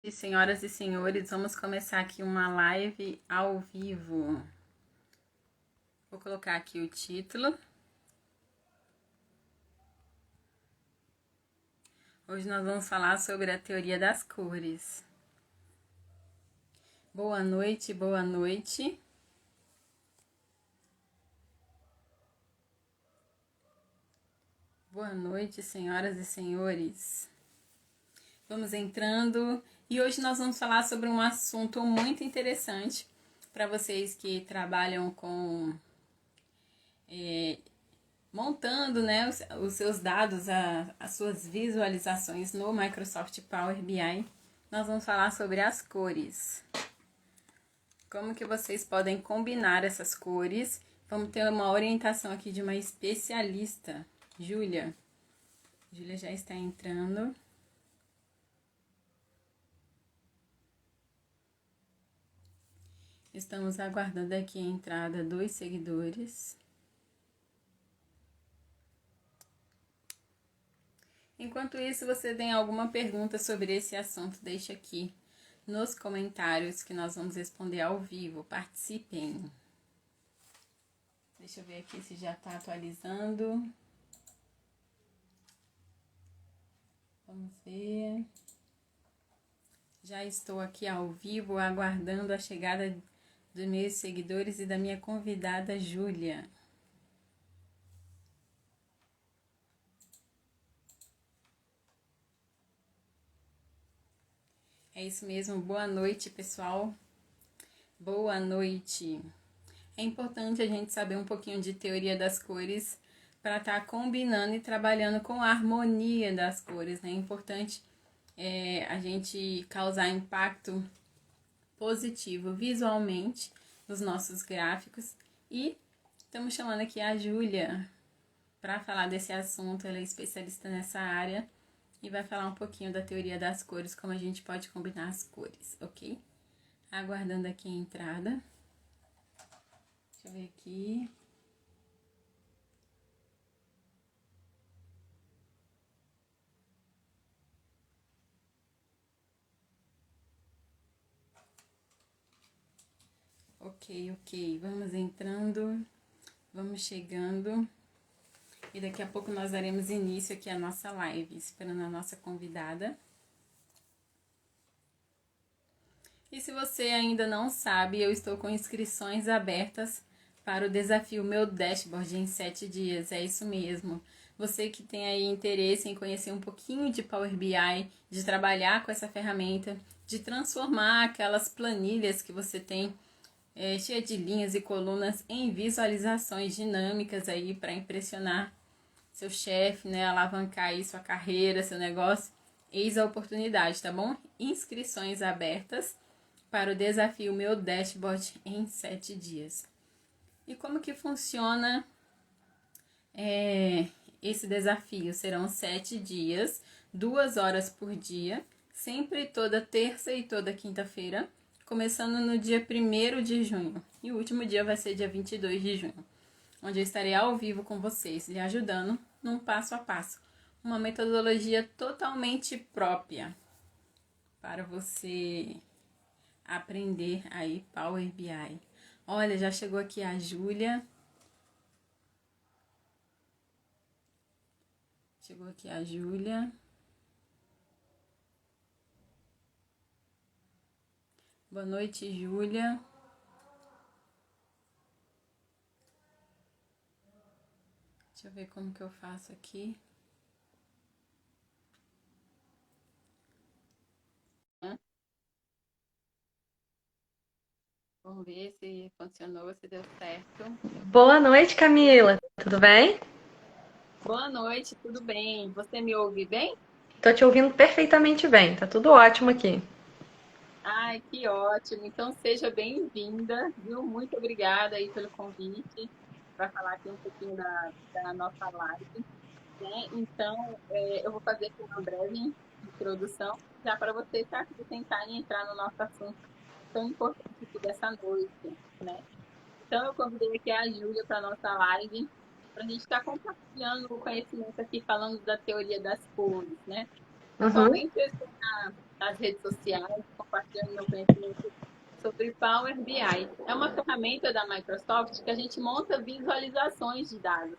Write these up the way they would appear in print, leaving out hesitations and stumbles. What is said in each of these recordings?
E senhoras e senhores, vamos começar aqui uma live ao vivo. Vou colocar aqui o título. Hoje nós vamos falar sobre a teoria das cores. Boa noite, boa noite. Boa noite, senhoras e senhores. Vamos entrando e hoje nós vamos falar sobre um assunto muito interessante para vocês que trabalham com montando, né, os seus dados, as suas visualizações no Microsoft Power BI. Nós vamos falar sobre as cores. Como que vocês podem combinar essas cores? Vamos ter uma orientação aqui de uma especialista, Júlia. Júlia já está entrando. Estamos aguardando aqui a entrada dos seguidores. Enquanto isso, você tem alguma pergunta sobre esse assunto, deixa aqui nos comentários que nós vamos responder ao vivo. Participem! Deixa eu ver aqui se já está atualizando. Vamos ver. Já estou aqui ao vivo, aguardando a chegada dos meus seguidores e da minha convidada, Júlia. É isso mesmo, boa noite, pessoal. Boa noite. É importante a gente saber um pouquinho de teoria das cores para estar combinando e trabalhando com a harmonia das cores, né? É importante a gente causar impacto positivo visualmente nos nossos gráficos. E estamos chamando aqui a Júlia para falar desse assunto. Ela é especialista nessa área e vai falar um pouquinho da teoria das cores, como a gente pode combinar as cores, ok? Aguardando aqui a entrada. Deixa eu ver aqui. Ok. Vamos entrando, vamos chegando. E daqui a pouco nós daremos início aqui à nossa live, esperando a nossa convidada. E se você ainda não sabe, eu estou com inscrições abertas para o desafio Meu Dashboard em 7 dias. É isso mesmo. Você que tem aí interesse em conhecer um pouquinho de Power BI, de trabalhar com essa ferramenta, de transformar aquelas planilhas que você tem cheia de linhas e colunas em visualizações dinâmicas aí para impressionar seu chefe, né? Alavancar aí sua carreira, seu negócio. Eis a oportunidade, tá bom? Inscrições abertas para o desafio Meu Dashboard em 7 dias. E como que funciona esse desafio? Serão 7 dias, 2 horas por dia, sempre toda terça e toda quinta-feira, começando no dia 1º de junho. E o último dia vai ser dia 22 de junho, onde eu estarei ao vivo com vocês, lhe ajudando num passo a passo. Uma metodologia totalmente própria para você aprender aí Power BI. Olha, já chegou aqui a Júlia. Chegou aqui a Júlia. Boa noite, Júlia. Deixa eu ver como que eu faço aqui. Vamos ver se funcionou, se deu certo. Boa noite, Camila. Tudo bem? Boa noite, tudo bem? Você me ouve bem? Tô te ouvindo perfeitamente bem. Tá tudo ótimo aqui. Ai, que ótimo. Então, seja bem-vinda, viu? Muito obrigada aí pelo convite para falar aqui um pouquinho da nossa live, né? Então, eu vou fazer aqui uma breve introdução, já para vocês tentarem entrar no nosso assunto tão importante aqui dessa noite, né? Então, eu convidei aqui a Júlia para a nossa live, para a gente estar compartilhando o conhecimento aqui, falando da teoria das cores, né? Uhum. Atualmente, eu estou nas redes sociais, compartilhando meu conhecimento sobre Power BI. É uma ferramenta da Microsoft que a gente monta visualizações de dados,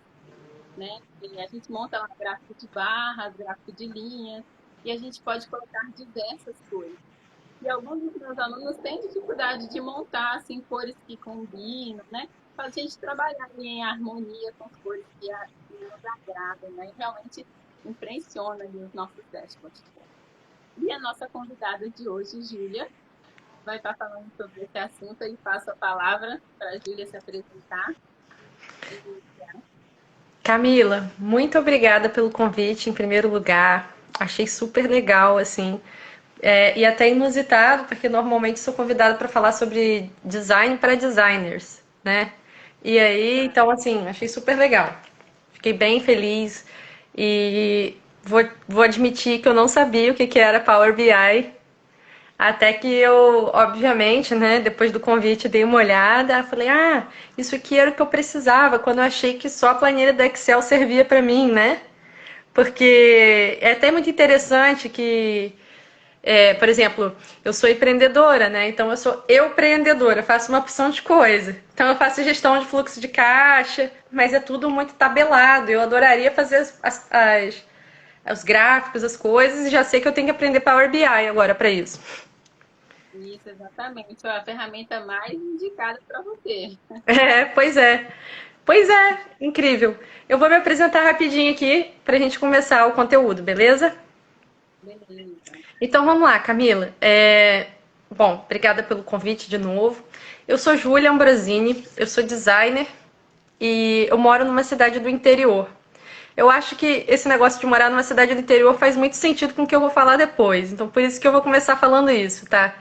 né? E a gente monta lá gráfico de barras, gráfico de linhas, e a gente pode colocar diversas cores. E alguns dos meus alunos têm dificuldade de montar assim cores que combinam, né? Para a gente trabalhar em harmonia com as cores que nos agradam, né? E realmente impressiona ali os nossos dashboards. E a nossa convidada de hoje, Júlia, vai estar falando sobre esse assunto e passo a palavra para a Júlia se apresentar. Camila, muito obrigada pelo convite, em primeiro lugar. Achei super legal, assim, e até inusitado, porque normalmente sou convidada para falar sobre design para designers, né? E aí, então, assim, achei super legal. Fiquei bem feliz e vou admitir que eu não sabia o que era Power BI. Até que eu, obviamente, né, depois do convite, dei uma olhada, falei, isso aqui era o que eu precisava, quando eu achei que só a planilha do Excel servia para mim, né? Porque é até muito interessante que, por exemplo, eu sou empreendedora, né? Então eu sou empreendedora, faço uma opção de coisa. Então eu faço gestão de fluxo de caixa, mas é tudo muito tabelado. Eu adoraria fazer os gráficos, as coisas, e já sei que eu tenho que aprender Power BI agora para isso. Isso, exatamente. É a ferramenta mais indicada para você. Pois é. Pois é, incrível. Eu vou me apresentar rapidinho aqui para a gente começar o conteúdo, beleza? Beleza. Então vamos lá, Camila. Bom, obrigada pelo convite de novo. Eu sou Júlia Ambrosini, eu sou designer e eu moro numa cidade do interior. Eu acho que esse negócio de morar numa cidade do interior faz muito sentido com o que eu vou falar depois. Então por isso que eu vou começar falando isso, tá?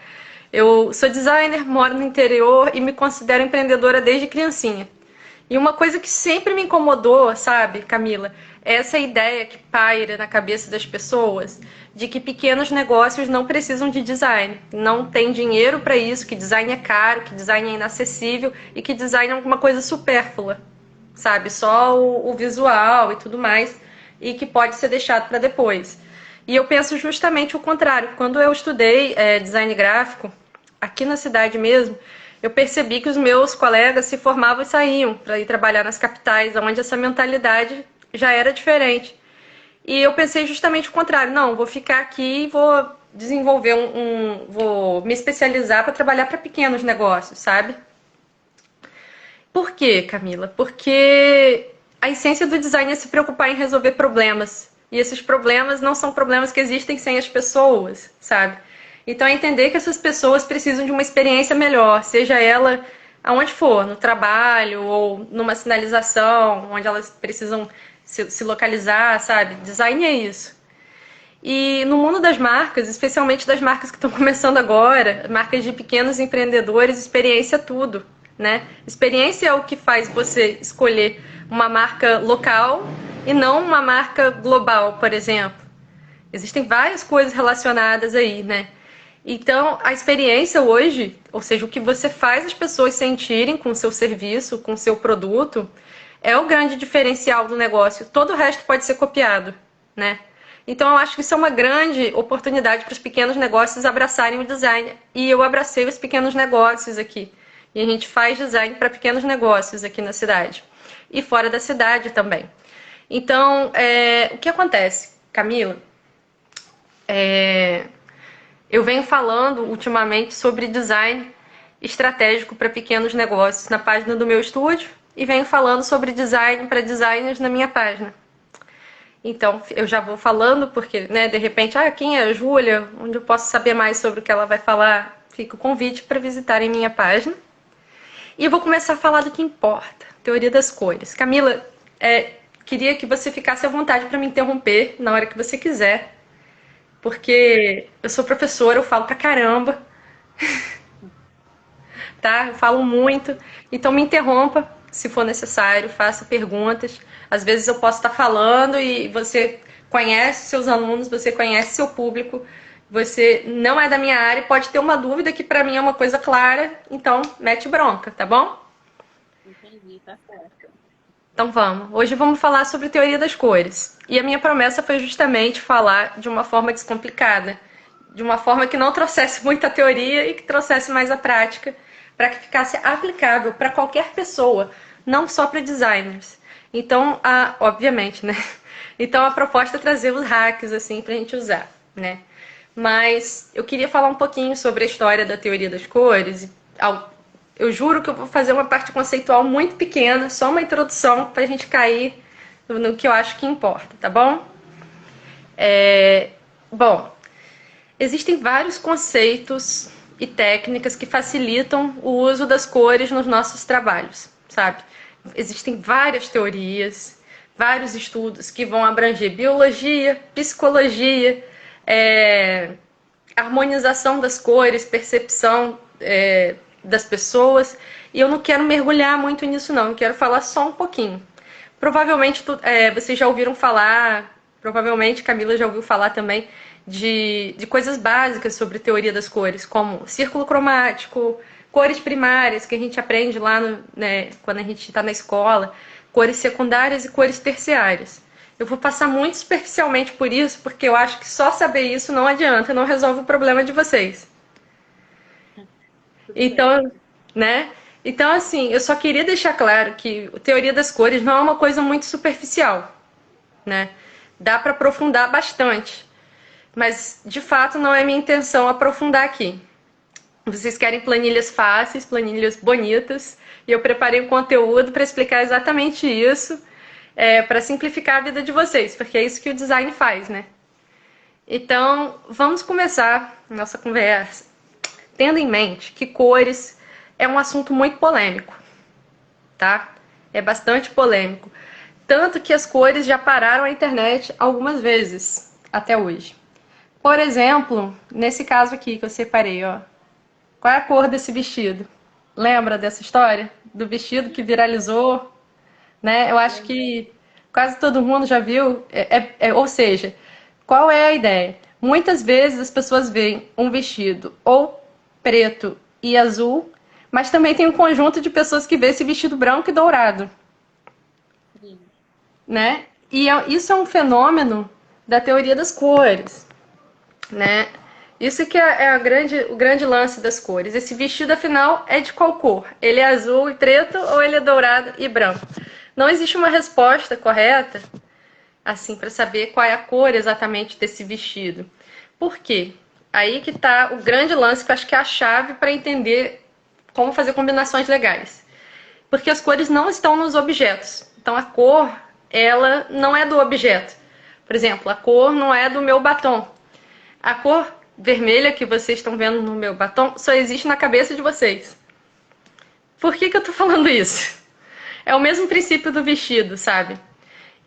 Eu sou designer, moro no interior e me considero empreendedora desde criancinha. E uma coisa que sempre me incomodou, sabe, Camila, é essa ideia que paira na cabeça das pessoas de que pequenos negócios não precisam de design, não tem dinheiro para isso, que design é caro, que design é inacessível e que design é alguma coisa supérflua, sabe, só o visual e tudo mais, e que pode ser deixado para depois. E eu penso justamente o contrário. Quando eu estudei design gráfico, aqui na cidade mesmo, eu percebi que os meus colegas se formavam e saíam para ir trabalhar nas capitais, onde essa mentalidade já era diferente. E eu pensei justamente o contrário. Não, vou ficar aqui e vou desenvolver vou me especializar para trabalhar para pequenos negócios, sabe? Por quê, Camila? Porque a essência do design é se preocupar em resolver problemas. E esses problemas não são problemas que existem sem as pessoas, sabe? Então é entender que essas pessoas precisam de uma experiência melhor, seja ela aonde for, no trabalho ou numa sinalização, onde elas precisam se localizar, sabe? Design é isso. E no mundo das marcas, especialmente das marcas que estão começando agora, marcas de pequenos empreendedores, experiência é tudo, né? Experiência é o que faz você escolher uma marca local e não uma marca global, por exemplo. Existem várias coisas relacionadas aí, né? Então, a experiência hoje, ou seja, o que você faz as pessoas sentirem com o seu serviço, com o seu produto, é o grande diferencial do negócio. Todo o resto pode ser copiado, né? Então, eu acho que isso é uma grande oportunidade para os pequenos negócios abraçarem o design. E eu abracei os pequenos negócios aqui. E a gente faz design para pequenos negócios aqui na cidade. E fora da cidade também. Então, o que acontece, Camila? Eu venho falando ultimamente sobre design estratégico para pequenos negócios na página do meu estúdio e venho falando sobre design para designers na minha página. Então, eu já vou falando porque, né, de repente, quem é a Júlia? Onde eu posso saber mais sobre o que ela vai falar? Fica o convite para visitarem minha página. E eu vou começar a falar do que importa, teoria das cores. Camila, queria que você ficasse à vontade para me interromper na hora que você quiser, porque eu sou professora, eu falo pra caramba, tá? Eu falo muito, então me interrompa se for necessário, faça perguntas. Às vezes eu posso estar falando e você conhece seus alunos, você conhece seu público, você não é da minha área e pode ter uma dúvida que para mim é uma coisa clara, então mete bronca, tá bom? Entendi, tá certo. Então vamos. Hoje vamos falar sobre teoria das cores. E a minha promessa foi justamente falar de uma forma descomplicada. de uma forma que não trouxesse muita teoria e que trouxesse mais a prática, para que ficasse aplicável para qualquer pessoa, não só para designers. Então, obviamente, né? Então a proposta é trazer os hacks assim para a gente usar, né? Mas eu queria falar um pouquinho sobre a história da teoria das cores. Eu juro que eu vou fazer uma parte conceitual muito pequena, só uma introdução para a gente cair no que eu acho que importa, tá bom? Bom, existem vários conceitos e técnicas que facilitam o uso das cores nos nossos trabalhos, sabe? Existem várias teorias, vários estudos que vão abranger biologia, psicologia, harmonização das cores, percepção das pessoas. E eu não quero mergulhar muito nisso, não. Eu quero falar só um pouquinho. Provavelmente vocês já ouviram falar, provavelmente Camila já ouviu falar também, de coisas básicas sobre teoria das cores, como círculo cromático, cores primárias, que a gente aprende lá quando a gente está na escola, cores secundárias e cores terciárias. Eu vou passar muito superficialmente por isso, porque eu acho que só saber isso não adianta, não resolve o problema de vocês. Então, né? Então, assim, eu só queria deixar claro que a teoria das cores não é uma coisa muito superficial, né? Dá para aprofundar bastante, mas de fato não é minha intenção aprofundar aqui. Vocês querem planilhas fáceis, planilhas bonitas, e eu preparei um conteúdo para explicar exatamente isso, para simplificar a vida de vocês, porque é isso que o design faz, né? Então, vamos começar nossa conversa tendo em mente que cores é um assunto muito polêmico, tá? É bastante polêmico. Tanto que as cores já pararam a internet algumas vezes, até hoje. Por exemplo, nesse caso aqui que eu separei, ó. Qual é a cor desse vestido? Lembra dessa história? Do vestido que viralizou, né? Eu acho que quase todo mundo já viu. Ou seja, qual é a ideia? Muitas vezes as pessoas veem um vestido ou preto e azul, mas também tem um conjunto de pessoas que vê esse vestido branco e dourado, né? E isso é um fenômeno da teoria das cores, né? Isso que é o grande lance das cores. Esse vestido, afinal, é de qual cor? Ele é azul e preto ou ele é dourado e branco? Não existe uma resposta correta, assim, para saber qual é a cor exatamente desse vestido. Por quê? Aí que está o grande lance, que eu acho que é a chave para entender como fazer combinações legais. Porque as cores não estão nos objetos. Então, a cor, ela não é do objeto. Por exemplo, a cor não é do meu batom. A cor vermelha que vocês estão vendo no meu batom só existe na cabeça de vocês. Por que eu tô falando isso? É o mesmo princípio do vestido, sabe?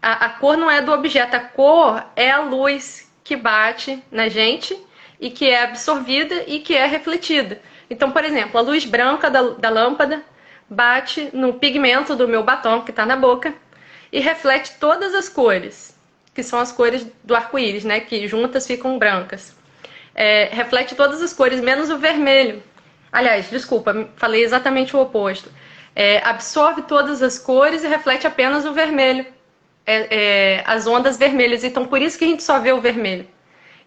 A cor não é do objeto, a cor é a luz que bate na gente e que é absorvida e que é refletida. Então, por exemplo, a luz branca da lâmpada bate no pigmento do meu batom que está na boca e reflete todas as cores, que são as cores do arco-íris, né? Que juntas ficam brancas. Reflete todas as cores, menos o vermelho. Aliás, desculpa, falei exatamente o oposto. Absorve todas as cores e reflete apenas o vermelho. As ondas vermelhas. Então, por isso que a gente só vê o vermelho.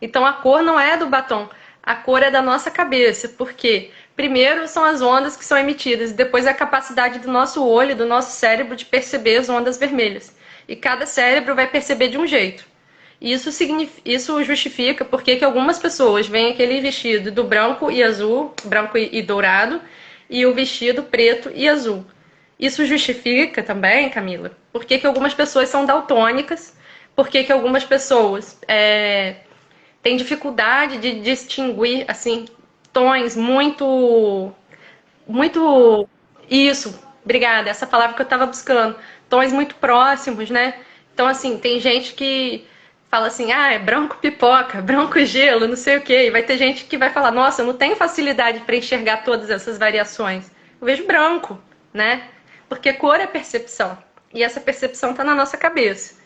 Então, a cor não é do batom. A cor é da nossa cabeça. Porque, primeiro, são as ondas que são emitidas. E depois é a capacidade do nosso olho, do nosso cérebro, de perceber as ondas vermelhas. E cada cérebro vai perceber de um jeito. Isso justifica porque que algumas pessoas veem aquele vestido do branco e azul, branco e dourado, e o vestido preto e azul. Isso justifica também, Camila, porque que algumas pessoas são daltônicas, porque que algumas pessoas têm dificuldade de distinguir assim tons muito isso, obrigada, essa palavra que eu estava buscando, tons muito próximos, né? Então assim, tem gente que fala assim, é branco pipoca, branco gelo, não sei o quê. E vai ter gente que vai falar, nossa, eu não tenho facilidade para enxergar todas essas variações. Eu vejo branco, né? Porque cor é percepção. E essa percepção está na nossa cabeça.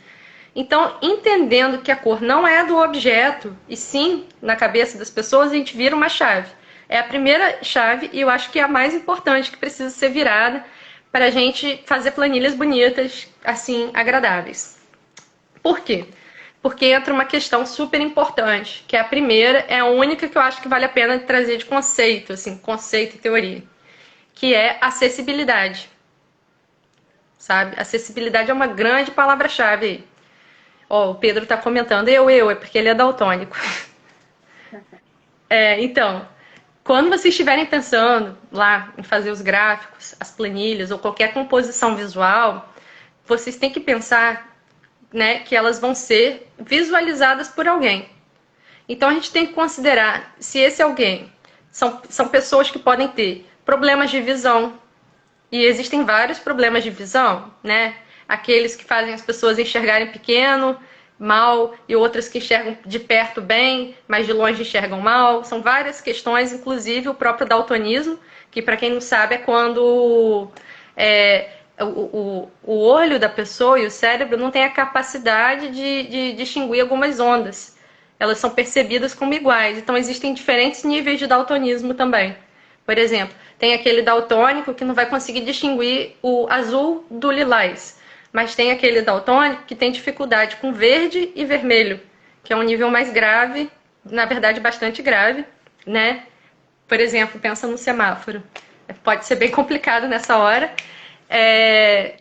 Então, entendendo que a cor não é do objeto, e sim na cabeça das pessoas, a gente vira uma chave. É a primeira chave e eu acho que é a mais importante que precisa ser virada para a gente fazer planilhas bonitas, assim, agradáveis. Por quê? porque entra uma questão super importante, que é a primeira, é a única que eu acho que vale a pena trazer de conceito, assim, conceito e teoria, que é acessibilidade, sabe? Acessibilidade é uma grande palavra-chave aí. Ó, o Pedro tá comentando, é porque ele é daltônico. Então, quando vocês estiverem pensando lá em fazer os gráficos, as planilhas ou qualquer composição visual, vocês têm que pensar, né, que elas vão ser visualizadas por alguém. Então a gente tem que considerar se esse alguém são pessoas que podem ter problemas de visão, e existem vários problemas de visão, né? Aqueles que fazem as pessoas enxergarem pequeno, mal, e outras que enxergam de perto bem, mas de longe enxergam mal. São várias questões, inclusive o próprio daltonismo, que para quem não sabe é quando o olho da pessoa e o cérebro não tem a capacidade de distinguir algumas ondas. Elas são percebidas como iguais. Então existem diferentes níveis de daltonismo também. Por exemplo, tem aquele daltônico que não vai conseguir distinguir o azul do lilás. Mas tem aquele daltônico que tem dificuldade com verde e vermelho, que é um nível mais grave, na verdade bastante grave, né? Por exemplo, pensa no semáforo. Pode ser bem complicado nessa hora.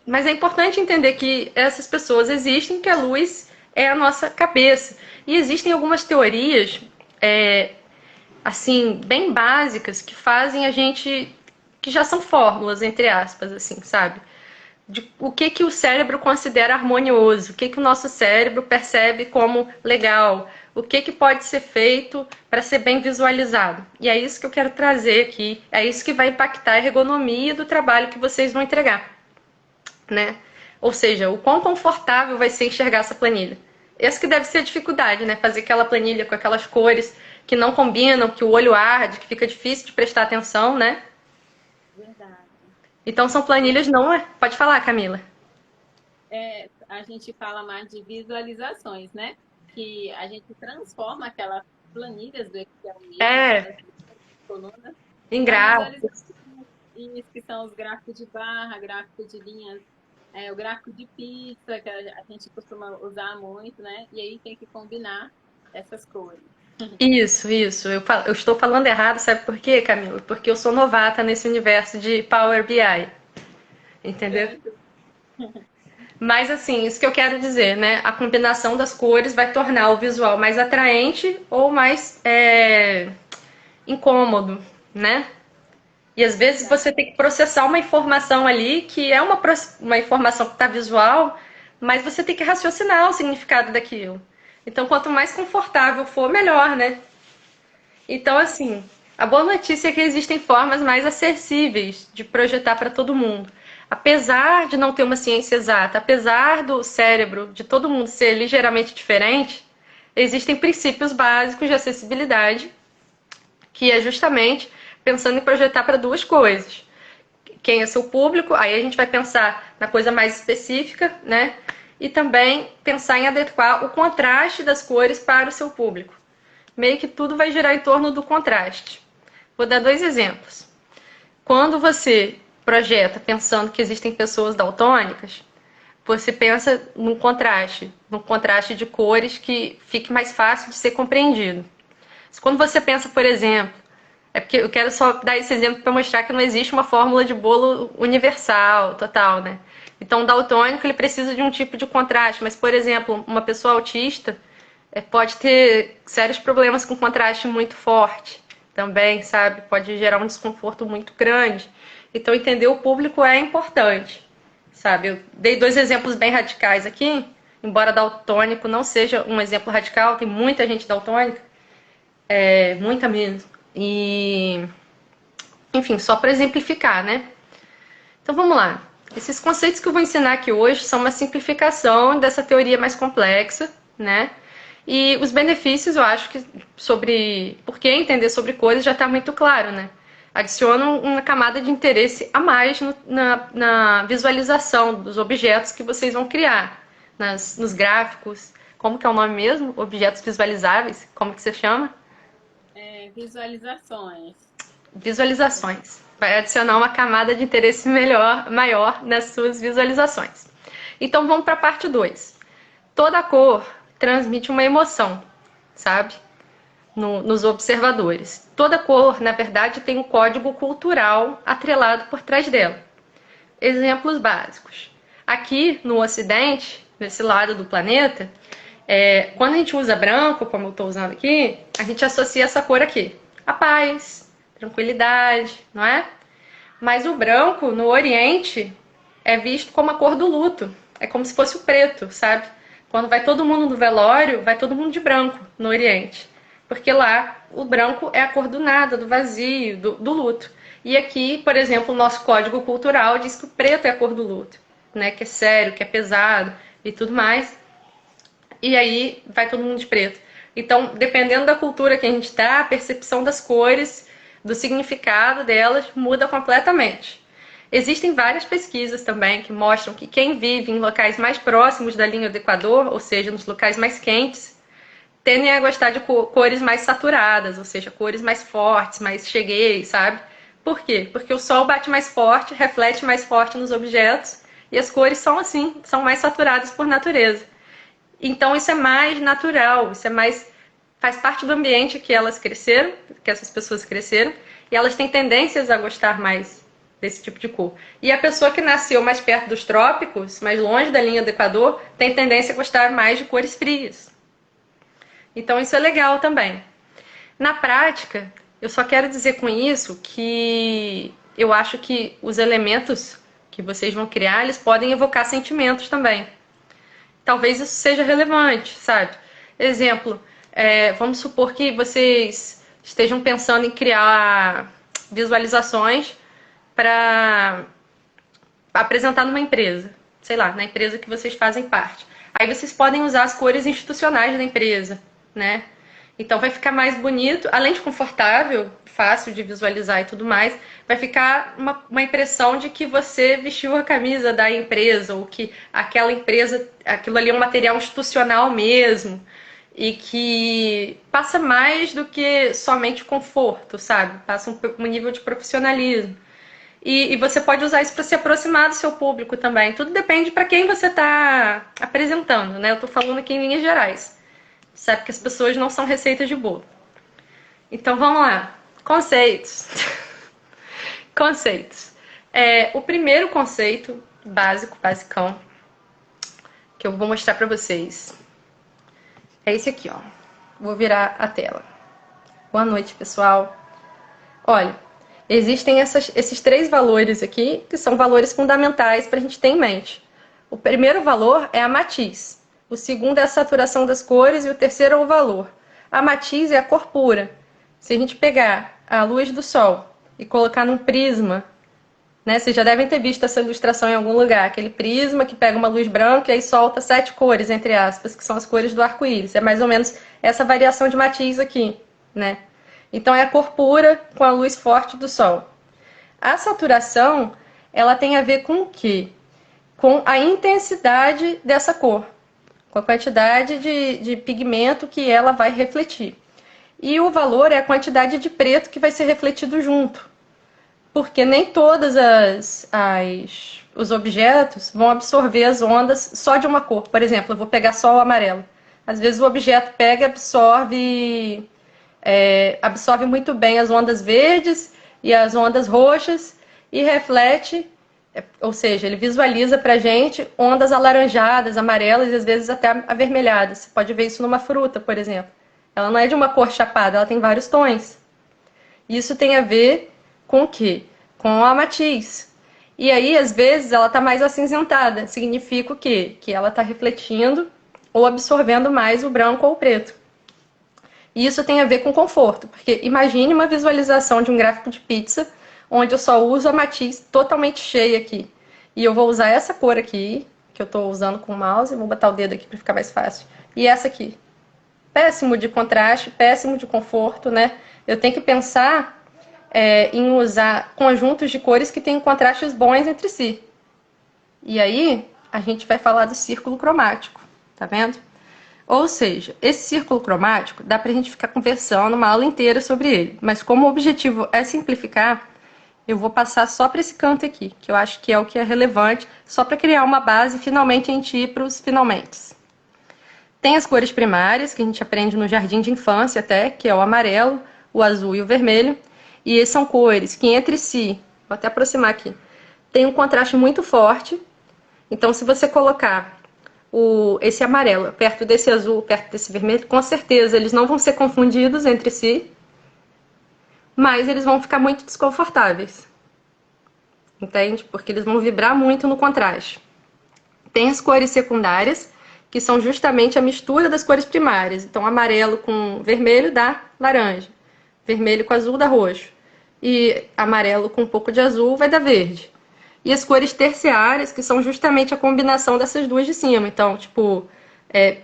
Mas é importante entender que essas pessoas existem, que a luz é a nossa cabeça. E existem algumas teorias assim, bem básicas, que fazem a gente, que já são fórmulas, entre aspas, assim, sabe? De o que o cérebro considera harmonioso, o que o nosso cérebro percebe como legal, o que pode ser feito para ser bem visualizado. E é isso que eu quero trazer aqui, é isso que vai impactar a ergonomia do trabalho que vocês vão entregar, né? Ou seja, o quão confortável vai ser enxergar essa planilha. Essa que deve ser a dificuldade, né? Fazer aquela planilha com aquelas cores que não combinam, que o olho arde, que fica difícil de prestar atenção, né? Verdade. Então são planilhas não... Pode falar, Camila. A gente fala mais de visualizações, né? Que a gente transforma aquelas planilhas do Excel mesmo, aquelas colunas, Em para gráficos. visualizações. Isso que são os gráficos de barra, gráfico de linhas, o gráfico de pizza, que a gente costuma usar muito, né? E aí tem que combinar essas cores. Isso. Eu estou falando errado, sabe por quê, Camila? Porque eu sou novata nesse universo de Power BI. Entendeu? Mas assim, isso que eu quero dizer, né? A combinação das cores vai tornar o visual mais atraente ou mais incômodo, né? E às vezes você tem que processar uma informação ali que é uma informação que está visual, mas você tem que raciocinar o significado daquilo. Então, quanto mais confortável for, melhor, né? Então, assim, a boa notícia é que existem formas mais acessíveis de projetar para todo mundo. Apesar de não ter uma ciência exata, apesar do cérebro de todo mundo ser ligeiramente diferente, existem princípios básicos de acessibilidade, que é justamente pensando em projetar para duas coisas. Quem é seu público, aí a gente vai pensar na coisa mais específica, né? E também pensar em adequar o contraste das cores para o seu público. Meio que tudo vai girar em torno do contraste. Vou dar dois exemplos. Quando você projeta pensando que existem pessoas daltônicas, você pensa num contraste de cores que fique mais fácil de ser compreendido. Quando você pensa, por exemplo, é porque eu quero só dar esse exemplo para mostrar que não existe uma fórmula de bolo universal, total, né? Então, o daltônico ele precisa de um tipo de contraste, mas, por exemplo, uma pessoa autista pode ter sérios problemas com contraste muito forte também, sabe? Pode gerar um desconforto muito grande. Então, entender o público é importante, sabe? Eu dei dois exemplos bem radicais aqui, embora daltônico não seja um exemplo radical, tem muita gente daltônica, muita mesmo. E, enfim, só para exemplificar, né? Então vamos lá. Esses conceitos que eu vou ensinar aqui hoje são uma simplificação dessa teoria mais complexa, né? E os benefícios, eu acho que sobre por que entender sobre cores já está muito claro, né? Adicionam uma camada de interesse a mais na visualização dos objetos que vocês vão criar, nos gráficos. Como que é o nome mesmo? Objetos visualizáveis? Como que você chama? Visualizações. Visualizações. Vai adicionar uma camada de interesse maior nas suas visualizações. Então vamos para a parte 2. Toda cor transmite uma emoção, sabe? Nos observadores. Toda cor, na verdade, tem um código cultural atrelado por trás dela. Exemplos básicos. Aqui no Ocidente, nesse lado do planeta, quando a gente usa branco, como eu estou usando aqui, a gente associa essa cor aqui a paz, tranquilidade, não é? Mas o branco, no Oriente, é visto como a cor do luto. É como se fosse o preto, sabe? Quando vai todo mundo no velório, vai todo mundo de branco no Oriente. Porque lá o branco é a cor do nada, do vazio, do luto. E aqui, por exemplo, o nosso código cultural diz que o preto é a cor do luto, né? Que é sério, que é pesado e tudo mais. E aí vai todo mundo de preto. Então, dependendo da cultura que a gente está, a percepção das cores, do significado delas muda completamente. Existem várias pesquisas também que mostram que quem vive em locais mais próximos da linha do Equador, ou seja, nos locais mais quentes, tendem a gostar de cores mais saturadas, ou seja, cores mais fortes, mais cheguei, sabe? Por quê? Porque o sol bate mais forte, reflete mais forte nos objetos e as cores são assim, são mais saturadas por natureza. Então isso é mais natural, isso é mais faz parte do ambiente que elas cresceram, que essas pessoas cresceram, e elas têm tendências a gostar mais desse tipo de cor. E a pessoa que nasceu mais perto dos trópicos, mais longe da linha do Equador, tem tendência a gostar mais de cores frias. Então isso é legal também. Na prática, eu só quero dizer com isso que eu acho que os elementos que vocês vão criar, eles podem evocar sentimentos também. Talvez isso seja relevante, sabe? Exemplo, vamos supor que vocês estejam pensando em criar visualizações para apresentar numa empresa, sei lá, na empresa que vocês fazem parte. Aí vocês podem usar as cores institucionais da empresa, né? Então vai ficar mais bonito, além de confortável, fácil de visualizar e tudo mais, vai ficar uma impressão de que você vestiu a camisa da empresa, ou que aquela empresa, aquilo ali é um material institucional mesmo, e que passa mais do que somente conforto, sabe? Passa um nível de profissionalismo. E você pode usar isso para se aproximar do seu público também. Tudo depende para quem você está apresentando, né? Eu estou falando aqui em linhas gerais. Sabe que as pessoas não são receitas de bolo. Então vamos lá. Conceitos. Conceitos. O primeiro conceito básico, basicão, que eu vou mostrar para vocês é esse aqui, ó. Vou virar a tela. Boa noite, pessoal. Olha, existem esses 3 valores aqui, que são valores fundamentais para a gente ter em mente. O primeiro valor é a matiz. O segundo é a saturação das cores e o terceiro é o valor. A matiz é a cor pura. Se a gente pegar a luz do sol e colocar num prisma, né? Vocês já devem ter visto essa ilustração em algum lugar. Aquele prisma que pega uma luz branca e aí solta 7 cores, entre aspas, que são as cores do arco-íris. É mais ou menos essa variação de matiz aqui, né? Então é a cor pura com a luz forte do sol. A saturação, ela tem a ver com o quê? Com a intensidade dessa cor, com a quantidade de pigmento que ela vai refletir. E o valor é a quantidade de preto que vai ser refletido junto. Porque nem todos os objetos vão absorver as ondas só de uma cor. Por exemplo, eu vou pegar só o amarelo. Às vezes o objeto pega e absorve muito bem as ondas verdes e as ondas roxas e reflete, ou seja, ele visualiza pra gente ondas alaranjadas, amarelas e às vezes até avermelhadas. Você pode ver isso numa fruta, por exemplo. Ela não é de uma cor chapada, ela tem vários tons. Isso tem a ver com o quê? Com a matiz. E aí, às vezes, ela está mais acinzentada. Significa o quê? Que ela está refletindo ou absorvendo mais o branco ou o preto. E isso tem a ver com conforto, porque imagine uma visualização de um gráfico de pizza, onde eu só uso a matiz totalmente cheia aqui. E eu vou usar essa cor aqui, que eu estou usando com o mouse, vou botar o dedo aqui para ficar mais fácil. E essa aqui. Péssimo de contraste, péssimo de conforto, né? Eu tenho que pensar em usar conjuntos de cores que tenham contrastes bons entre si. E aí, a gente vai falar do círculo cromático, tá vendo? Ou seja, esse círculo cromático dá pra gente ficar conversando uma aula inteira sobre ele, mas como o objetivo é simplificar, eu vou passar só para esse canto aqui, que eu acho que é o que é relevante, só para criar uma base e finalmente a gente ir para os finalmente. Tem as cores primárias, que a gente aprende no jardim de infância até, que é o amarelo, o azul e o vermelho. E essas são cores que entre si, vou até aproximar aqui, tem um contraste muito forte. Então, se você colocar esse amarelo perto desse azul, perto desse vermelho, com certeza eles não vão ser confundidos entre si, mas eles vão ficar muito desconfortáveis. Entende? Porque eles vão vibrar muito no contraste. Tem as cores secundárias, que são justamente a mistura das cores primárias. Então, amarelo com vermelho dá laranja, vermelho com azul dá roxo, e amarelo com um pouco de azul vai dar verde. E as cores terciárias, que são justamente a combinação dessas duas de cima. Então, tipo,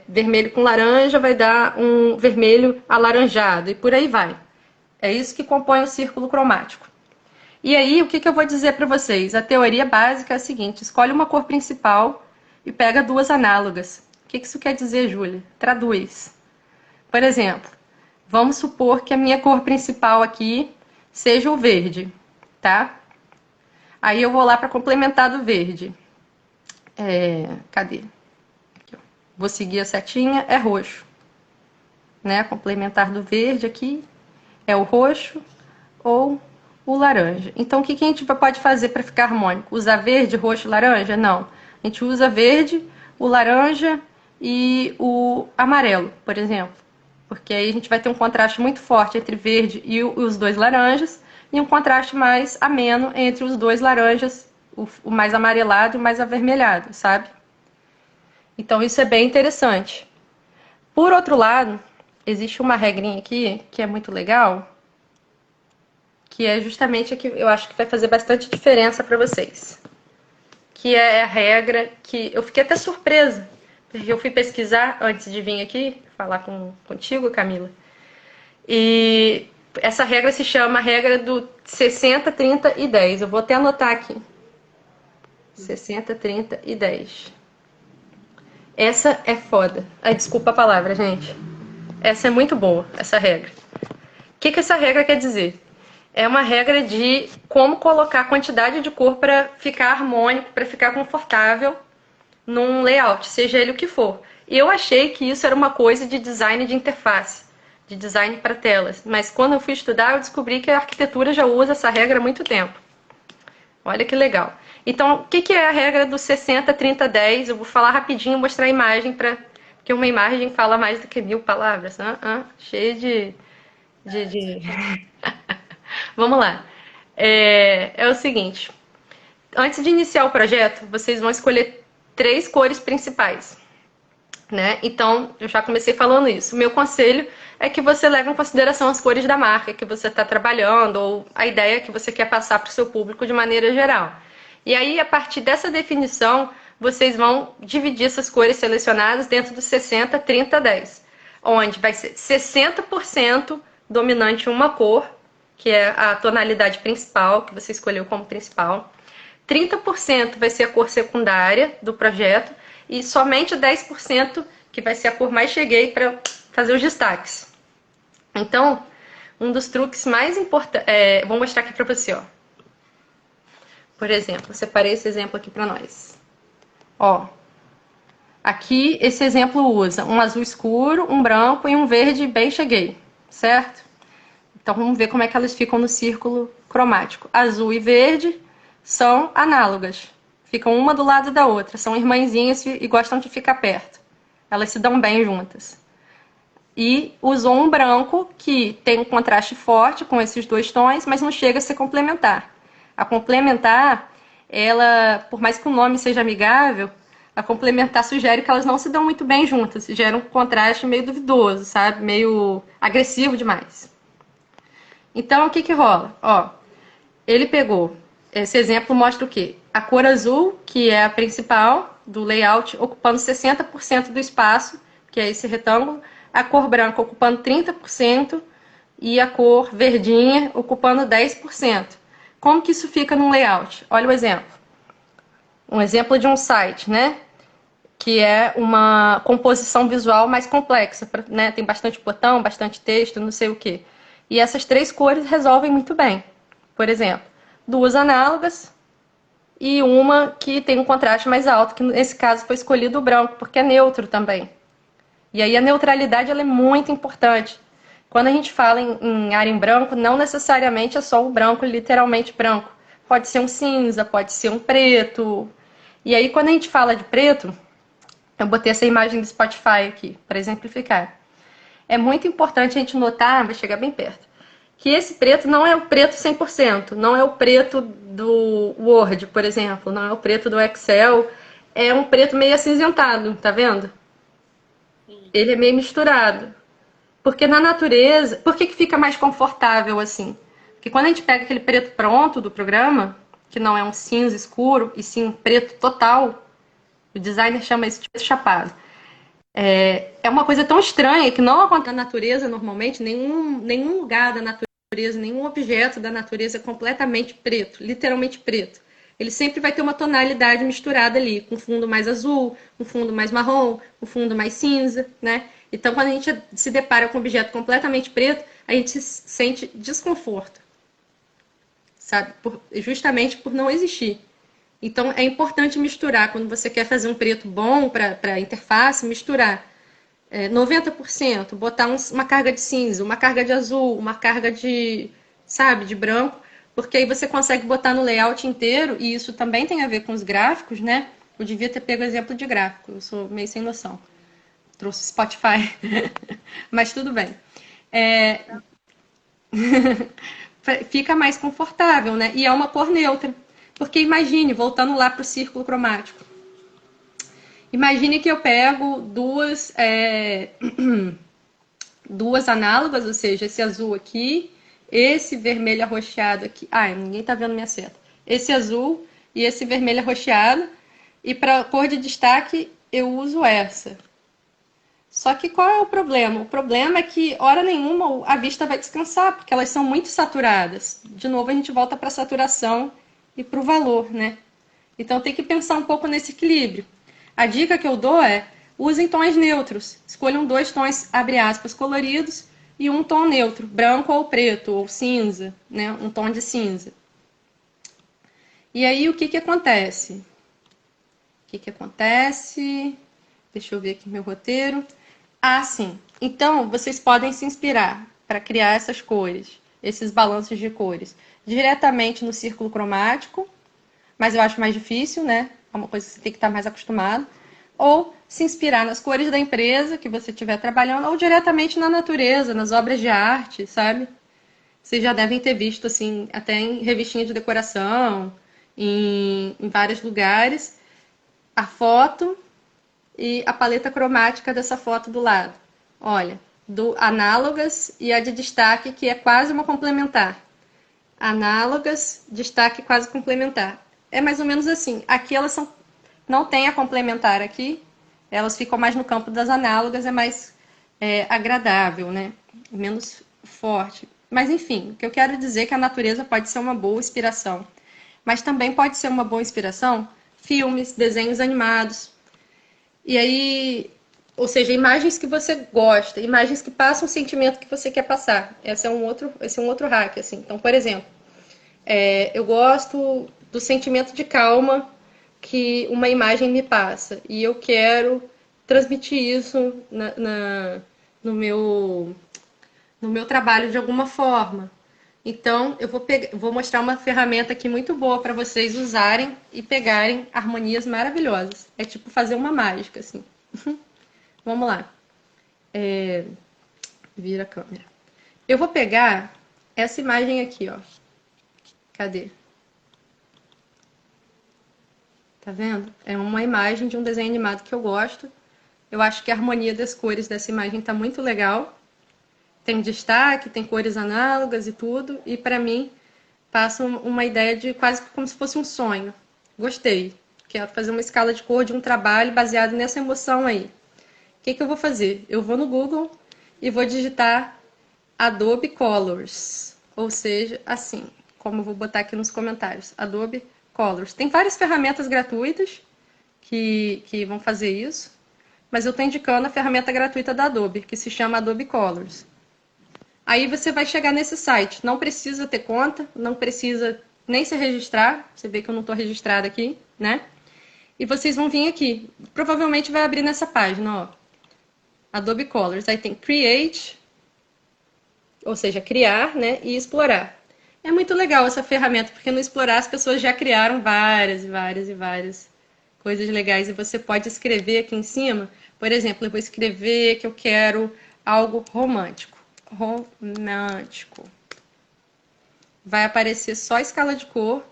vermelho com laranja vai dar um vermelho alaranjado, e por aí vai. É isso que compõe o círculo cromático. E aí, o que eu vou dizer para vocês? A teoria básica é a seguinte: escolhe uma cor principal e pega duas análogas. O que isso quer dizer, Júlia? Traduz. Por exemplo, vamos supor que a minha cor principal aqui seja o verde, tá? Aí eu vou lá para complementar do verde. Cadê? Aqui, ó. Vou seguir a setinha, é roxo. Né? Complementar do verde aqui é o roxo ou o laranja. Então, o que a gente pode fazer para ficar harmônico? Usar verde, roxo, laranja? Não. A gente usa verde, o laranja e o amarelo, por exemplo. Porque aí a gente vai ter um contraste muito forte entre verde e os dois laranjas, e um contraste mais ameno entre os dois laranjas, o mais amarelado e o mais avermelhado, sabe? Então isso é bem interessante. Por outro lado, existe uma regrinha aqui que é muito legal, que é justamente a que eu acho que vai fazer bastante diferença para vocês. Que é a regra que eu fiquei até surpresa, porque eu fui pesquisar antes de vir aqui falar contigo, Camila. E essa regra se chama a regra do 60, 30 e 10. Eu vou até anotar aqui. 60, 30 e 10. Essa é foda. Ai, desculpa a palavra, gente. Essa é muito boa, essa regra. O que essa regra quer dizer? É uma regra de como colocar a quantidade de cor para ficar harmônico, para ficar confortável num layout, seja ele o que for. E eu achei que isso era uma coisa de design de interface, de design para telas. Mas quando eu fui estudar, eu descobri que a arquitetura já usa essa regra há muito tempo. Olha que legal. Então, o que é a regra do 60, 30, 10? Eu vou falar rapidinho, mostrar a imagem, porque uma imagem fala mais do que 1000 palavras. Cheio de... Vamos lá. É o seguinte. Antes de iniciar o projeto, vocês vão escolher 3 cores principais. Né? Então, eu já comecei falando isso. O meu conselho é que você leve em consideração as cores da marca que você está trabalhando ou a ideia que você quer passar para o seu público de maneira geral. E aí, a partir dessa definição, vocês vão dividir essas cores selecionadas dentro dos 60, 30, 10. Onde vai ser 60% dominante uma cor, que é a tonalidade principal, que você escolheu como principal. 30% vai ser a cor secundária do projeto e somente 10% que vai ser a cor mais cheguei para fazer os destaques. Então, um dos truques mais importantes... vou mostrar aqui para você, ó. Por exemplo, eu separei esse exemplo aqui para nós. Ó, aqui esse exemplo usa um azul escuro, um branco e um verde bem cheguei, certo? Então vamos ver como é que elas ficam no círculo cromático. Azul e verde são análogas. Ficam uma do lado da outra. São irmãzinhas e gostam de ficar perto. Elas se dão bem juntas. E usou um branco que tem um contraste forte com esses dois tons, mas não chega a ser complementar. A complementar, ela, por mais que o nome seja amigável, a complementar sugere que elas não se dão muito bem juntas. Gera um contraste meio duvidoso, sabe? Meio agressivo demais. Então, o que rola? Ó, ele pegou... Esse exemplo mostra o quê? A cor azul, que é a principal do layout, ocupando 60% do espaço, que é esse retângulo. A cor branca ocupando 30% e a cor verdinha ocupando 10%. Como que isso fica num layout? Olha o exemplo. Um exemplo de um site, né? Que é uma composição visual mais complexa, né? Tem bastante botão, bastante texto, não sei o quê. E essas 3 cores resolvem muito bem. Por exemplo, 2 análogas e uma que tem um contraste mais alto, que nesse caso foi escolhido o branco, porque é neutro também. E aí a neutralidade ela é muito importante. Quando a gente fala em área em branco, não necessariamente é só o branco, literalmente branco. Pode ser um cinza, pode ser um preto. E aí quando a gente fala de preto, eu botei essa imagem do Spotify aqui, para exemplificar. É muito importante a gente notar, vai chegar bem perto, que esse preto não é o preto 100%, não é o preto do Word, por exemplo, não é o preto do Excel, é um preto meio acinzentado, tá vendo? Sim. Ele é meio misturado. Porque na natureza, por que fica mais confortável assim? Porque quando a gente pega aquele preto pronto do programa, que não é um cinza escuro, e sim um preto total, o designer chama isso de preto chapado. É uma coisa tão estranha que não acontece na natureza normalmente, nenhum lugar da natureza, nenhum objeto da natureza é completamente preto, literalmente preto. Ele sempre vai ter uma tonalidade misturada ali, com fundo mais azul, um fundo mais marrom, um fundo mais cinza, né? Então, quando a gente se depara com um objeto completamente preto, a gente sente desconforto, sabe? Justamente por não existir. Então, é importante misturar. Quando você quer fazer um preto bom para a interface, misturar 90%, botar uma carga de cinza, uma carga de azul, uma carga de, sabe, de branco, porque aí você consegue botar no layout inteiro, e isso também tem a ver com os gráficos, né? Eu devia ter pego exemplo de gráfico, eu sou meio sem noção. Trouxe Spotify, mas tudo bem. É, fica mais confortável, né? E é uma cor neutra. Porque imagine, voltando lá para o círculo cromático. Imagine que eu pego duas análogas, ou seja, esse azul aqui, esse vermelho arroxeado aqui. Ai, ninguém tá vendo minha seta. Esse azul e esse vermelho arroxeado. E para cor de destaque, eu uso essa. Só que qual é o problema? O problema é que, hora nenhuma, a vista vai descansar, porque elas são muito saturadas. De novo, a gente volta para a saturação e para o valor, né? Então, tem que pensar um pouco nesse equilíbrio. A dica que eu dou é, usem tons neutros. Escolham 2 tons, abre aspas, coloridos e um tom neutro, branco ou preto, ou cinza, né? Um tom de cinza. E aí, o que que acontece? O que que acontece? Deixa eu ver aqui meu roteiro. Ah, sim. Então, vocês podem se inspirar para criar essas cores, esses balanços de cores, diretamente no círculo cromático, mas eu acho mais difícil, né? É uma coisa que você tem que estar mais acostumado. Ou se inspirar nas cores da empresa que você estiver trabalhando, ou diretamente na natureza, nas obras de arte, sabe? Vocês já devem ter visto, assim, até em revistinha de decoração, em vários lugares, a foto e a paleta cromática dessa foto do lado. Olha, do análogas e a de destaque, que é quase uma complementar. Análogas, destaque quase complementar. É mais ou menos assim. Aqui elas são, não tem a complementar aqui, elas ficam mais no campo das análogas, é mais agradável, né? Menos forte. Mas enfim, o que eu quero dizer é que a natureza pode ser uma boa inspiração. Mas também pode ser uma boa inspiração filmes, desenhos animados. E aí, ou seja, imagens que você gosta, imagens que passam o sentimento que você quer passar. Esse é um outro hack, assim. Então, por exemplo, eu gosto do sentimento de calma que uma imagem me passa. E eu quero transmitir isso no meu trabalho de alguma forma. Então, eu vou mostrar uma ferramenta aqui muito boa para vocês usarem e pegarem harmonias maravilhosas. É tipo fazer uma mágica, assim. Vamos lá. Vira a câmera. Eu vou pegar essa imagem aqui, ó. Cadê? Tá vendo? É uma imagem de um desenho animado que eu gosto. Eu acho que a harmonia das cores dessa imagem tá muito legal. Tem destaque, tem cores análogas e tudo. E para mim, passa uma ideia de quase como se fosse um sonho. Gostei. Quero fazer uma escala de cor de um trabalho baseado nessa emoção aí. O que eu vou fazer? Eu vou no Google e vou digitar Adobe Colors. Ou seja, assim, como eu vou botar aqui nos comentários. Adobe Colors. Tem várias ferramentas gratuitas que vão fazer isso. Mas eu estou indicando a ferramenta gratuita da Adobe, que se chama Adobe Colors. Aí você vai chegar nesse site. Não precisa ter conta, não precisa nem se registrar. Você vê que eu não estou registrada aqui, né? E vocês vão vir aqui. Provavelmente vai abrir nessa página, ó. Adobe Colors. Aí tem Create, ou seja, criar, né? E explorar. É muito legal essa ferramenta, porque no explorar as pessoas já criaram várias e várias e várias coisas legais. E você pode escrever aqui em cima. Por exemplo, eu vou escrever que eu quero algo romântico. Romântico. Vai aparecer só a escala de cor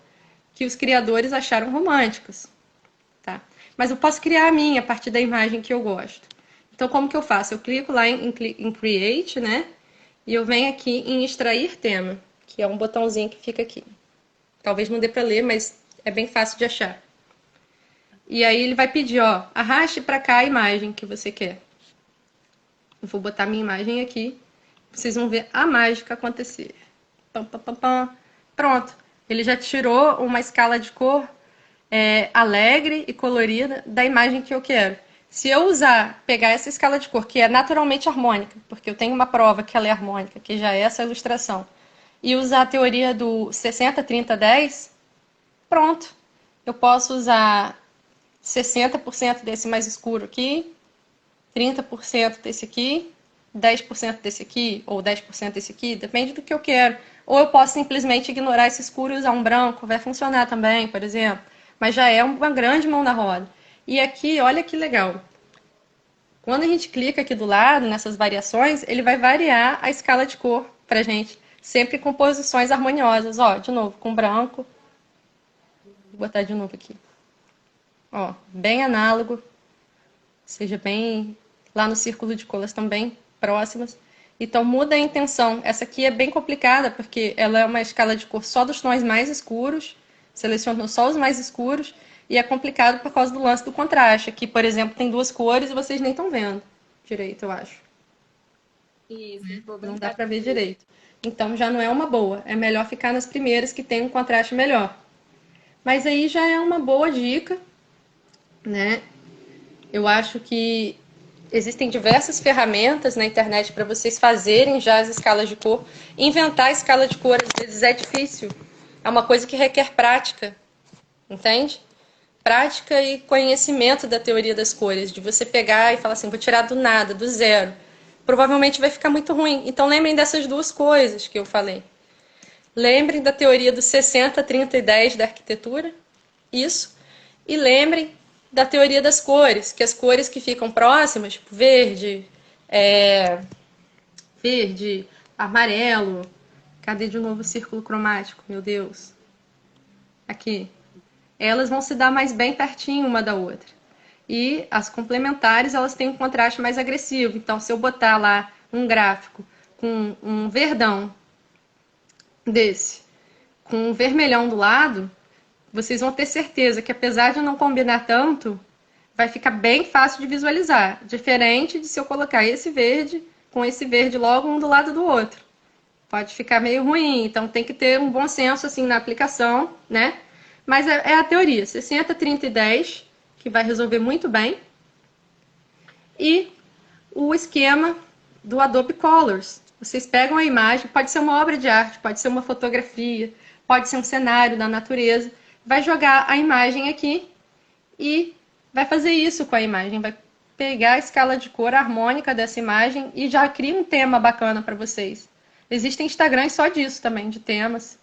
que os criadores acharam românticos, tá? Mas eu posso criar a minha a partir da imagem que eu gosto. Então, como que eu faço? Eu clico lá em Create, né? E eu venho aqui em Extrair tema, que é um botãozinho que fica aqui. Talvez não dê para ler, mas é bem fácil de achar. E aí ele vai pedir, ó, arraste para cá a imagem que você quer. Eu vou botar minha imagem aqui. Vocês vão ver a mágica acontecer. Pam, pam, pam, pam. Pronto. Ele já tirou uma escala de cor alegre e colorida da imagem que eu quero. Se eu pegar essa escala de cor, que é naturalmente harmônica, porque eu tenho uma prova que ela é harmônica, que já é essa ilustração, e usar a teoria do 60, 30, 10, pronto. Eu posso usar 60% desse mais escuro aqui, 30% desse aqui, 10% desse aqui, ou 10% desse aqui, depende do que eu quero. Ou eu posso simplesmente ignorar esse escuro e usar um branco, vai funcionar também, por exemplo. Mas já é uma grande mão na roda. E aqui, olha que legal. Quando a gente clica aqui do lado, nessas variações, ele vai variar a escala de cor pra gente. Sempre com posições harmoniosas. Ó, de novo, com branco. Vou botar de novo aqui. Ó, bem análogo. Seja bem... Lá no círculo de cores também próximas. Então muda a intenção. Essa aqui é bem complicada, porque ela é uma escala de cor só dos tons mais escuros. Selecionou só os mais escuros. E é complicado por causa do lance do contraste. Aqui, por exemplo, tem duas cores e vocês nem estão vendo direito, eu acho. Isso, vou Não dá brincar. para ver direito. Então já não é uma boa. É melhor ficar nas primeiras que tem um contraste melhor. Mas aí já é uma boa dica, né? Eu acho que existem diversas ferramentas na internet para vocês fazerem já as escalas de cor. Inventar a escala de cor às vezes é difícil. É uma coisa que requer prática, entende? Prática e conhecimento da teoria das cores, de você pegar e falar assim, vou tirar do nada, do zero. Provavelmente vai ficar muito ruim. Então lembrem dessas duas coisas que eu falei. Lembrem da teoria dos 60, 30 e 10 da arquitetura, isso. E lembrem da teoria das cores, que as cores que ficam próximas, tipo verde, amarelo. Cadê de novo o círculo cromático? Meu Deus. Aqui. Elas vão se dar mais bem pertinho uma da outra. E as complementares, elas têm um contraste mais agressivo. Então, se eu botar lá um gráfico com um verdão desse, com um vermelhão do lado, vocês vão ter certeza que, apesar de não combinar tanto, vai ficar bem fácil de visualizar. Diferente de se eu colocar esse verde com esse verde logo um do lado do outro. Pode ficar meio ruim, então tem que ter um bom senso assim na aplicação, né? Mas é a teoria, 60, 30 e 10, que vai resolver muito bem. E o esquema do Adobe Colors. Vocês pegam a imagem, pode ser uma obra de arte, pode ser uma fotografia, pode ser um cenário da natureza, vai jogar a imagem aqui e vai fazer isso com a imagem, vai pegar a escala de cor harmônica dessa imagem e já cria um tema bacana para vocês. Existem Instagrams só disso também, de temas,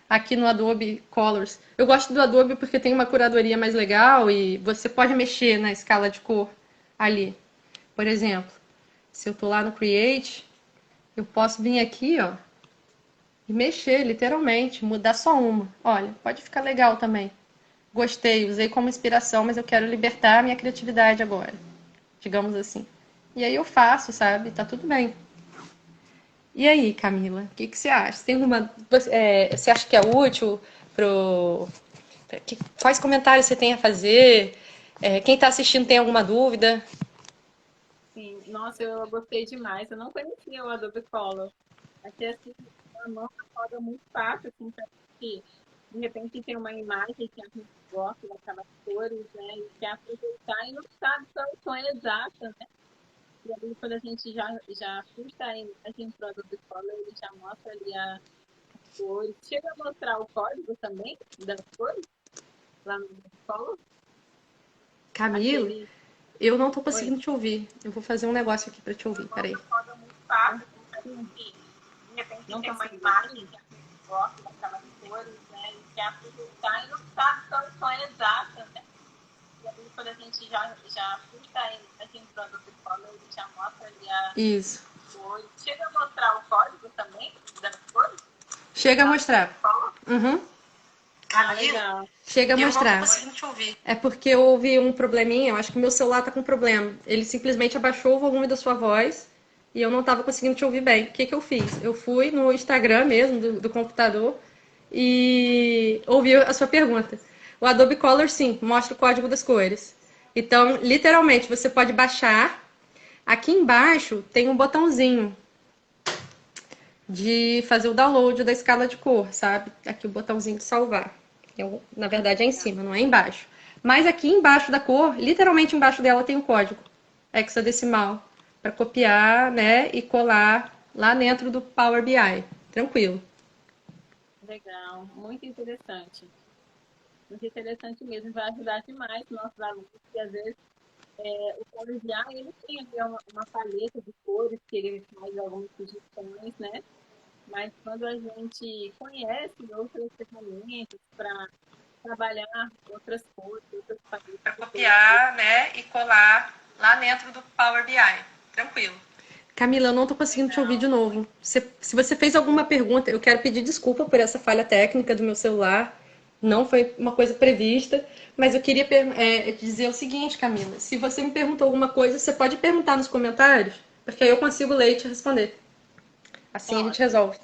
aqui no Adobe Colors. Eu gosto do Adobe porque tem uma curadoria mais legal e você pode mexer na escala de cor ali. Por exemplo, se eu tô lá no Create, eu posso vir aqui, ó, e mexer, literalmente, mudar só uma. Olha, pode ficar legal também. Gostei, usei como inspiração, mas eu quero libertar a minha criatividade agora, digamos assim. E aí eu faço, sabe? Tá tudo bem. E aí, Camila, o que você acha? Tem alguma, você acha que é útil pro... Quais comentários você tem a fazer? Quem está assistindo tem alguma dúvida? Sim, nossa, eu gostei demais. Eu não conhecia o Adobe Color. Achei assim, uma mão na roda muito fácil, assim, para que de repente tem uma imagem que a gente gosta daquelas cores, né? E quer aproveitar e não sabe solução exata, né? E aí, quando a gente já ajusta a imagem para o Adobe Color, ele já mostra ali as cores. Chega a mostrar o código também das cores lá no Adobe Color. Camila, Aquele. Eu não tô Oi. conseguindo te ouvir. Eu vou fazer um negócio aqui pra te ouvir, peraí. Roda muito fácil, assim, que de repente Não tem uma consigo imagem ouvir. que a gente gosta daquelas cores, né? E quer aproveitar e não sabe soluções exatas, né? E aí quando a gente já fica aqui entrando no psicólogo, ele já mostra ali a Isso. cor. Chega a mostrar o código também das cores Chega a lá no mostrar. psicólogo. Uhum. Ah, legal. Chega a Eu não tô mostrar. conseguindo te ouvir. É porque houve um probleminha, eu acho que o meu celular tá com problema. Ele simplesmente abaixou o volume da sua voz e eu não tava conseguindo te ouvir bem. O que que eu fiz? Eu fui no Instagram mesmo, do computador, e ouvi a sua pergunta. O Adobe Color, sim, mostra o código das cores. Então, literalmente, você pode baixar. Aqui embaixo tem um botãozinho de fazer o download da escala de cor, sabe? Aqui o botãozinho de salvar. Eu, na Ah, verdade é em legal. cima, não é embaixo. Mas aqui embaixo da cor, literalmente embaixo dela tem o código hexadecimal para copiar, né, e colar lá dentro do Power BI. Tranquilo. Legal. Muito interessante. Muito interessante mesmo. Vai ajudar demais nossos alunos, que às vezes o colegial ele tem ali uma paleta de cores que ele faz algumas sugestões, né? Mas quando a gente conhece outras ferramentas para trabalhar outras cores, outras paletas Para de cores, copiar, né, e colar lá dentro do Power BI. Tranquilo. Camila, eu não tô conseguindo te ouvir de Legal. novo. Se você fez alguma pergunta, eu quero pedir desculpa por essa falha técnica do meu celular. Não foi uma coisa prevista, mas eu queria dizer o seguinte, Camila. Se você me perguntou alguma coisa, você pode perguntar nos comentários, porque aí eu consigo ler e te responder. Assim a gente pode. resolve.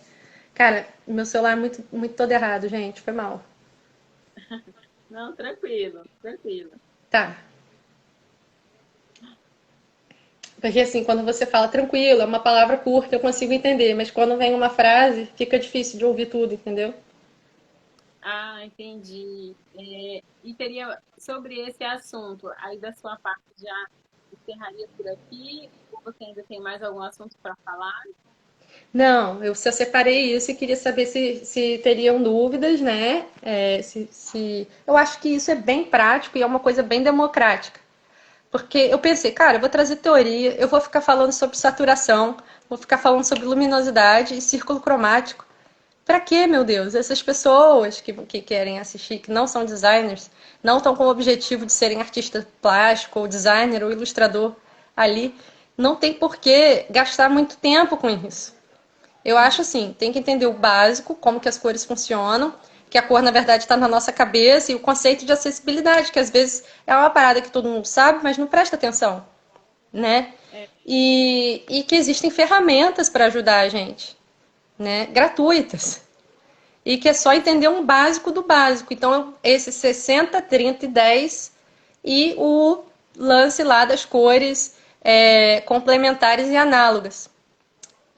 Cara, meu celular é muito, muito todo errado, gente. Foi mal. Não, tranquilo, tranquilo. Tá. Porque assim, quando você fala tranquilo, é uma palavra curta, eu consigo entender, mas quando vem uma frase, fica difícil de ouvir tudo, entendeu? Ah, entendi. E teria sobre esse assunto, aí da sua parte já encerraria por aqui? Ou você ainda tem mais algum assunto para falar? Não, eu só separei isso e queria saber se teriam dúvidas, né? Eu acho que isso é bem prático e é uma coisa bem democrática. Porque eu pensei, cara, eu vou trazer teoria, eu vou ficar falando sobre saturação, vou ficar falando sobre luminosidade e círculo cromático. Pra quê, meu Deus? Essas pessoas que querem assistir, que não são designers, não estão com o objetivo de serem artista plástico, ou designer, ou ilustrador ali, não tem por que gastar muito tempo com isso. Eu acho Uhum. assim, tem que entender o básico, como que as cores funcionam, que a cor na verdade está na nossa cabeça e o conceito de acessibilidade, que às vezes é uma parada que todo mundo sabe, mas não presta atenção, né? É, E que existem ferramentas para ajudar a gente, né? Gratuitas. E que é só isso. entender um básico do básico. Então, esse 60, 30 e 10 e o lance lá das cores complementares e análogas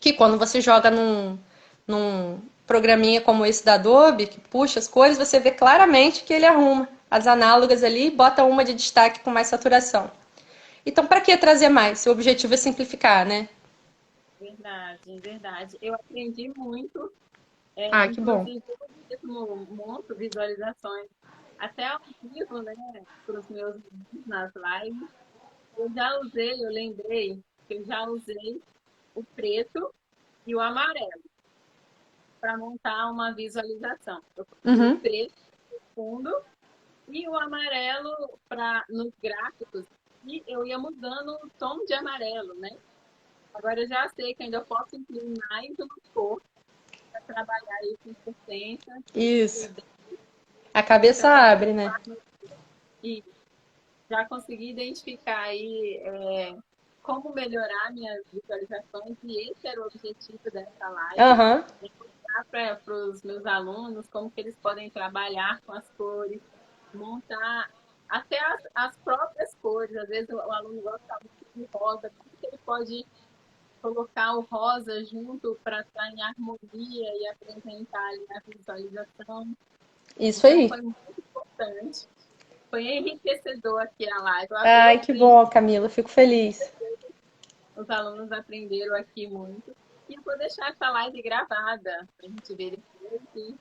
que quando você joga num programinha como esse da Adobe, que puxa as cores, você vê claramente que ele arruma as análogas ali e bota uma de destaque com mais saturação. Então, para que trazer mais? Se o objetivo é simplificar, né? Verdade, verdade. Eu aprendi muito, Ah, que bom. inclusive eu mesmo monto visualizações até ao vivo, né, para os meus vídeos nas lives. Eu já usei, eu lembrei que eu já usei o preto e o amarelo para montar uma visualização. Eu coloquei o Uhum. preto no fundo e o amarelo para nos gráficos e eu ia mudando o tom de amarelo, né? Agora eu já sei que ainda posso incluir mais uma cor para trabalhar isso em 60, 30 Isso. e 10. A Eu cabeça já consegui, abre, né? e já consegui identificar aí como melhorar minhas visualizações e esse era o objetivo dessa live. Aham. Para os meus alunos como que eles podem trabalhar com as cores, montar até as próprias cores. Às vezes o aluno gosta muito de rosa, como que ele pode colocar o rosa junto para estar em harmonia e apresentar ali na visualização. Isso Então aí. foi muito importante. Foi enriquecedor aqui a live. Eu Ai, que aprendi, bom, Camila. Fico feliz. os alunos aprenderam aqui muito. E eu vou deixar essa live gravada para a gente ver depois. E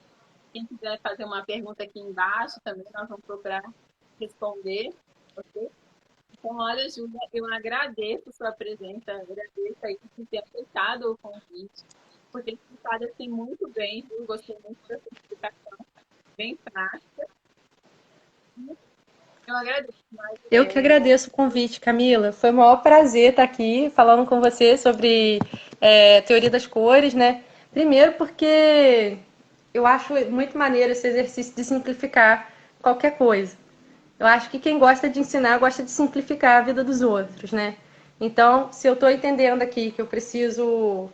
quem quiser fazer uma pergunta aqui embaixo também, nós vamos procurar responder, ok? Então, olha, Júlia, eu agradeço sua presença, agradeço aí por ter aceitado o convite, por ter explicado assim muito bem, viu? Gostei muito da sua explicação, bem prática. Eu agradeço mais. Eu que agradeço o convite, Camila. Foi um maior prazer estar aqui falando com você sobre teoria das cores, né? Primeiro porque eu acho muito maneiro esse exercício de simplificar qualquer coisa. Eu acho que quem gosta de ensinar gosta de simplificar a vida dos outros, né? Então, se eu estou entendendo aqui que eu preciso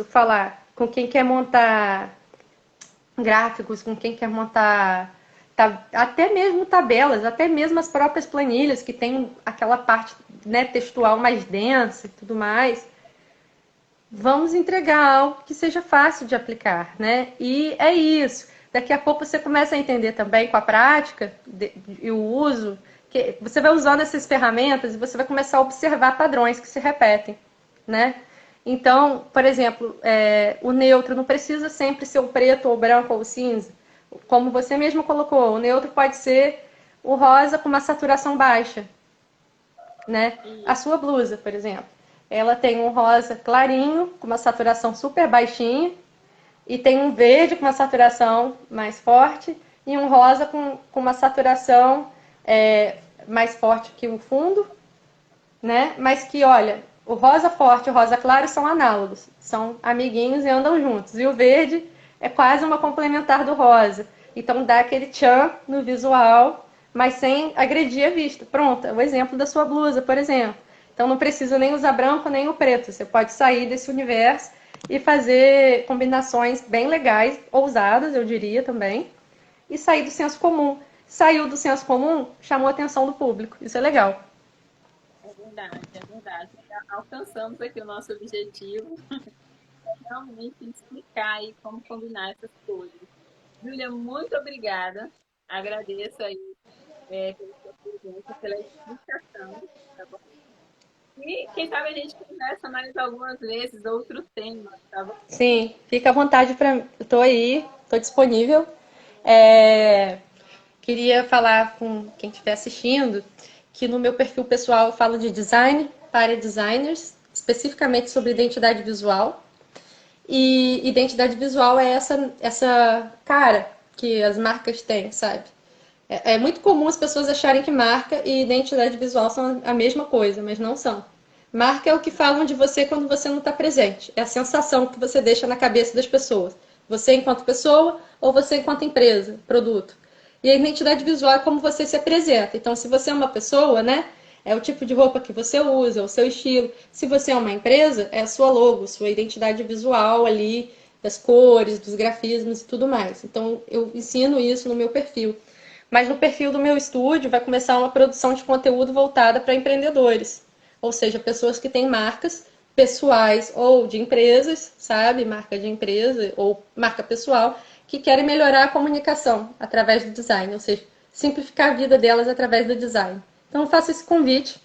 falar com quem quer montar gráficos, com quem quer montar até mesmo tabelas, até mesmo as próprias planilhas que tem aquela parte, né, textual mais densa e tudo mais, vamos entregar algo que seja fácil de aplicar, né? E é isso. Daqui a pouco você começa a entender também com a prática e o uso, que você vai usando essas ferramentas e você vai começar a observar padrões que se repetem, né? Então, por exemplo, o neutro não precisa sempre ser o preto ou o branco ou o cinza. Como você mesmo colocou, o neutro pode ser o rosa com uma saturação baixa, né? A sua blusa, por exemplo, ela tem um rosa clarinho com uma saturação super baixinha e tem um verde com uma saturação mais forte e um rosa com uma saturação mais forte que o fundo, né? Mas que, olha, o rosa forte e o rosa claro são análogos, são amiguinhos e andam juntos. E o verde é quase uma complementar do rosa. Então dá aquele tchan no visual, mas sem agredir a vista. Pronto, é o exemplo da sua blusa, por exemplo. Então não precisa nem usar branco nem o preto. Você pode sair desse universo e fazer combinações bem legais, ousadas, eu diria também, e sair do senso comum. Saiu do senso comum, chamou a atenção do público. Isso é legal. É verdade, é verdade. Alcançamos aqui o nosso objetivo, realmente explicar aí como combinar essas coisas. Júlia, muito obrigada. Agradeço aí pela sua presença, pela explicação. Tá bom? E quem sabe a gente conversa mais algumas vezes outros temas, tá bom? Sim, fica à vontade para. Estou aí, estou disponível. Queria falar com quem estiver assistindo que no meu perfil pessoal eu falo de design para designers, especificamente sobre identidade visual. E identidade visual é essa cara que as marcas têm, sabe? É muito comum as pessoas acharem que marca e identidade visual são a mesma coisa, mas não são. Marca é o que falam de você quando você não está presente. É a sensação que você deixa na cabeça das pessoas. Você enquanto pessoa ou você enquanto empresa, produto. E a identidade visual é como você se apresenta. Então, se você é uma pessoa, né? É o tipo de roupa que você usa, o seu estilo. Se você é uma empresa, é a sua logo, sua identidade visual ali, das cores, dos grafismos e tudo mais. Então, eu ensino isso no meu perfil. Mas no perfil do meu estúdio vai começar uma produção de conteúdo voltada para empreendedores. Ou seja, pessoas que têm marcas pessoais ou de empresas, sabe? Marca de empresa ou marca pessoal, que querem melhorar a comunicação através do design, ou seja, simplificar a vida delas através do design. Então, eu faço esse convite,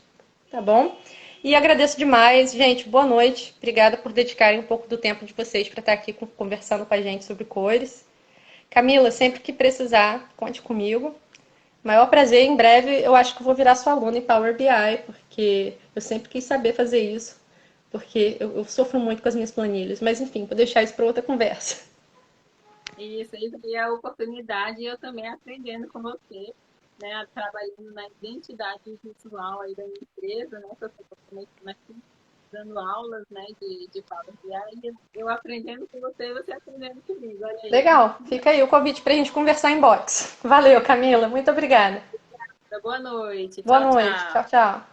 tá bom? E agradeço demais, gente. Boa noite. Obrigada por dedicarem um pouco do tempo de vocês para estar aqui conversando com a gente sobre cores. Camila, sempre que precisar, conte comigo. Maior prazer, em breve eu acho que eu vou virar sua aluna em Power BI, porque eu sempre quis saber fazer isso, porque eu sofro muito com as minhas planilhas. Mas enfim, vou deixar isso para outra conversa. Isso aí é a oportunidade e eu também aprendendo com você, né, trabalhando na identidade visual aí da minha empresa, né, que eu estou aqui dando aulas, né, de Power BI, e eu aprendendo com você e você aprendendo comigo. Olha aí. Legal, fica aí o convite para a gente conversar em box. Valeu, Camila, muito obrigada. Boa noite. Boa Tchau, noite, tchau. tchau, tchau.